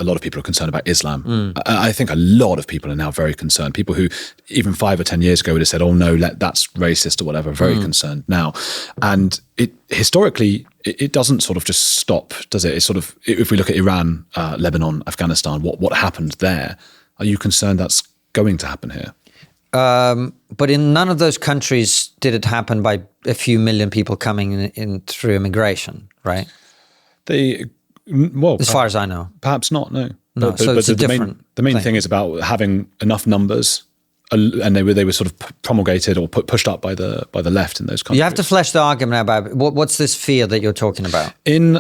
a lot of people are concerned about Islam. I think a lot of people are now very concerned. People who even 5 or 10 years ago would have said, "Oh no, that's racist" or whatever, very concerned now. And historically, it doesn't sort of just stop, does it? It's sort of, if we look at Iran, Lebanon, Afghanistan, what happened there? Are you concerned that's going to happen here? But in none of those countries did it happen by a few million people coming in through immigration, right? As far as I know. Perhaps not, no. No, but it's a different the main thing is about having enough numbers, and they were sort of promulgated or pushed up by the left in those countries. You have to flesh the argument about what's this fear that you're talking about? In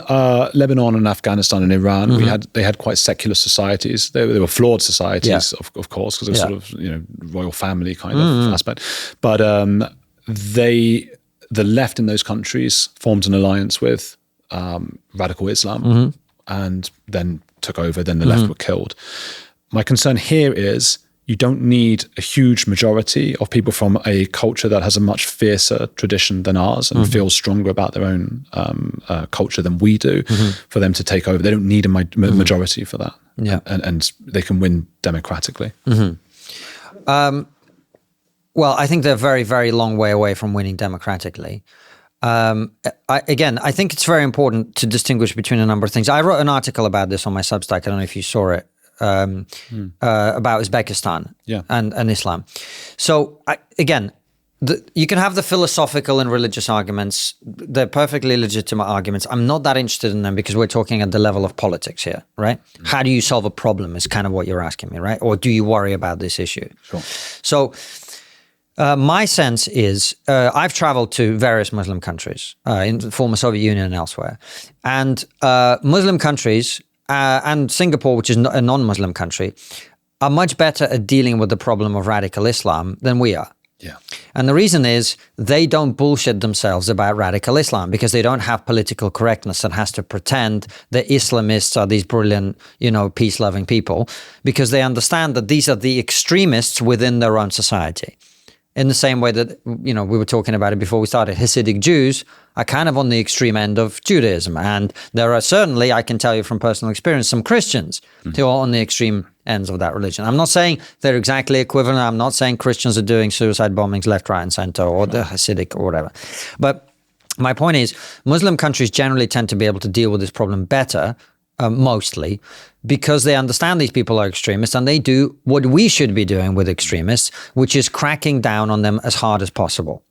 Lebanon and Afghanistan and Iran, they had quite secular societies. They were flawed societies, of course, because it was sort of royal family kind of aspect. But the left in those countries formed an alliance with radical Islam and then took over. Then the left were killed. My concern here is, you don't need a huge majority of people from a culture that has a much fiercer tradition than ours and feels stronger about their own culture than we do for them to take over. They don't need a majority for that. Yeah. And they can win democratically. Well, I think they're a very, very long way away from winning democratically. I think it's very important to distinguish between a number of things. I wrote an article about this on my Substack. I don't know if you saw it. About Uzbekistan and Islam. So you can have the philosophical and religious arguments. They're perfectly legitimate arguments. I'm not that interested in them because we're talking at the level of politics here, right? How do you solve a problem is kind of what you're asking me, right? Or do you worry about this issue? Sure. So my sense is I've traveled to various Muslim countries in the former Soviet Union and elsewhere. And Muslim countries and Singapore, which is a non-Muslim country, are much better at dealing with the problem of radical Islam than we are. Yeah. And the reason is they don't bullshit themselves about radical Islam because they don't have political correctness that has to pretend that Islamists are these brilliant, peace-loving people, because they understand that these are the extremists within their own society. In the same way that, we were talking about it before we started, Hasidic Jews are kind of on the extreme end of Judaism. And there are certainly, I can tell you from personal experience, some Christians who are on the extreme ends of that religion. I'm not saying they're exactly equivalent. I'm not saying Christians are doing suicide bombings left, right, and center, or the Hasidic or whatever. But my point is, Muslim countries generally tend to be able to deal with this problem better, mostly, because they understand these people are extremists and they do what we should be doing with extremists, which is cracking down on them as hard as possible.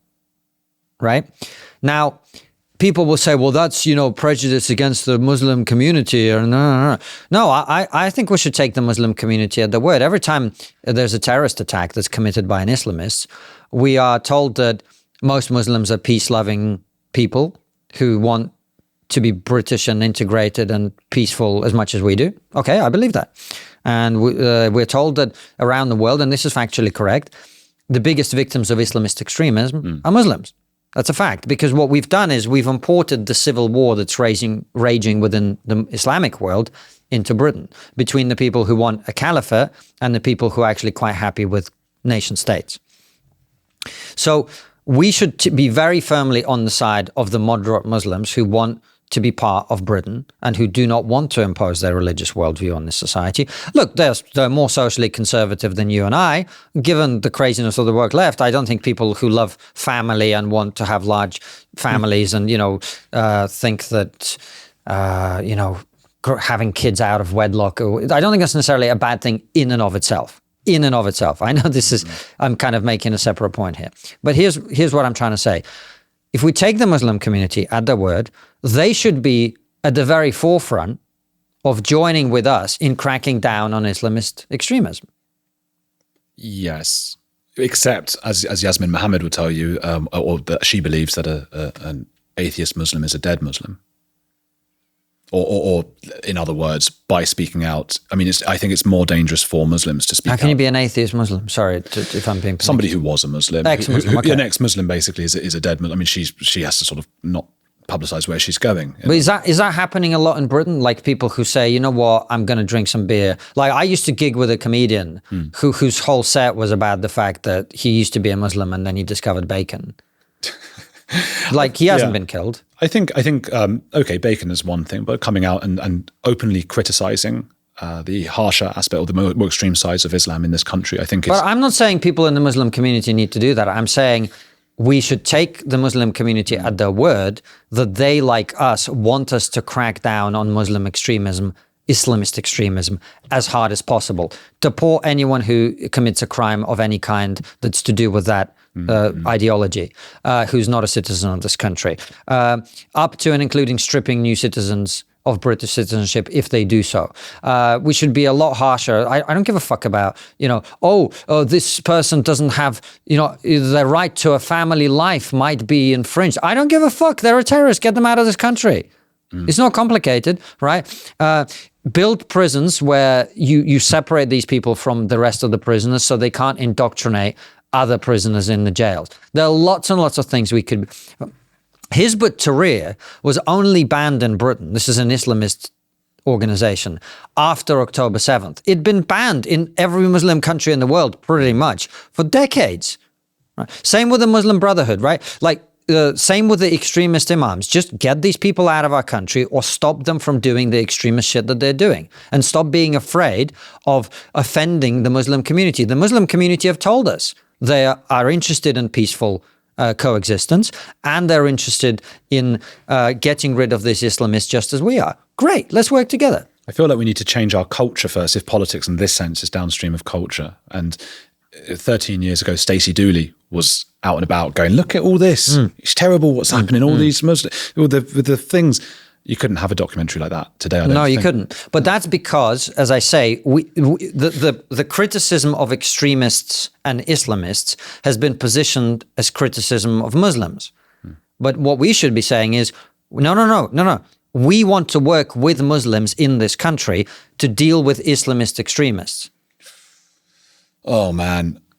Right? Now, people will say, well, that's, prejudice against the Muslim community. Or no, I think we should take the Muslim community at their word. Every time there's a terrorist attack that's committed by an Islamist, we are told that most Muslims are peace-loving people who want to be British and integrated and peaceful as much as we do. Okay, I believe that. And we're told that around the world, and this is factually correct, the biggest victims of Islamist extremism are Muslims. That's a fact, because what we've done is we've imported the civil war that's raging within the Islamic world into Britain, between the people who want a caliphate and the people who are actually quite happy with nation states. So we should be very firmly on the side of the moderate Muslims who want to be part of Britain and who do not want to impose their religious worldview on this society. Look, they're more socially conservative than you and I. Given the craziness of the woke left, I don't think people who love family and want to have large families and, think that, having kids out of wedlock, I don't think that's necessarily a bad thing in and of itself. I know I'm kind of making a separate point here. But here's what I'm trying to say. If we take the Muslim community at their word, they should be at the very forefront of joining with us in cracking down on Islamist extremism. Yes, except as Yasmin Mohammed would tell you, or that she believes that an atheist Muslim is a dead Muslim. Or in other words, by speaking out, I think it's more dangerous for Muslims to speak out. How can you be an atheist Muslim? Sorry, if I'm being... Somebody who was a Muslim. Ex-Muslim, okay. An ex-Muslim basically is a dead Muslim. She has to sort of not publicize where she's going. But is that happening a lot in Britain? Like people who say, you know what, I'm going to drink some beer. Like I used to gig with a comedian whose whole set was about the fact that he used to be a Muslim and then he discovered bacon. Like he hasn't been killed. I think okay, bacon is one thing, but coming out and openly criticizing the harsher aspect or the more extreme sides of Islam in this country. I think. But I'm not saying people in the Muslim community need to do that. I'm saying we should take the Muslim community at their word that they, like us, want us to crack down on Muslim extremism, Islamist extremism, as hard as possible. Deport anyone who commits a crime of any kind that's to do with that ideology, who's not a citizen of this country, up to and including stripping new citizens of British citizenship if they do so. We should be a lot harsher. I don't give a fuck about, this person doesn't have, the right to a family life might be infringed. I don't give a fuck. They're a terrorist. Get them out of this country. It's not complicated, right? Build prisons where you separate these people from the rest of the prisoners so they can't indoctrinate other prisoners in the jails. There are lots and lots of things we could... Hizb ut-Tahrir was only banned in Britain. This is an Islamist organization after October 7th. It'd been banned in every Muslim country in the world pretty much for decades. Right? Same with the Muslim Brotherhood, right? Same with the extremist imams. Just get these people out of our country or stop them from doing the extremist shit that they're doing, and stop being afraid of offending the Muslim community. The Muslim community have told us they are interested in peaceful coexistence, and they're interested in getting rid of these Islamists just as we are. Great, let's work together. I feel like we need to change our culture first, if politics in this sense is downstream of culture. And 13 years ago, Stacey Dooley was out and about going, look at all this. It's terrible what's happening. All these Muslims, all the things. You couldn't have a documentary like that today. I don't think. You couldn't. But that's because, as I say, the criticism of extremists and Islamists has been positioned as criticism of Muslims. But what we should be saying is, no. We want to work with Muslims in this country to deal with Islamist extremists. Oh, man.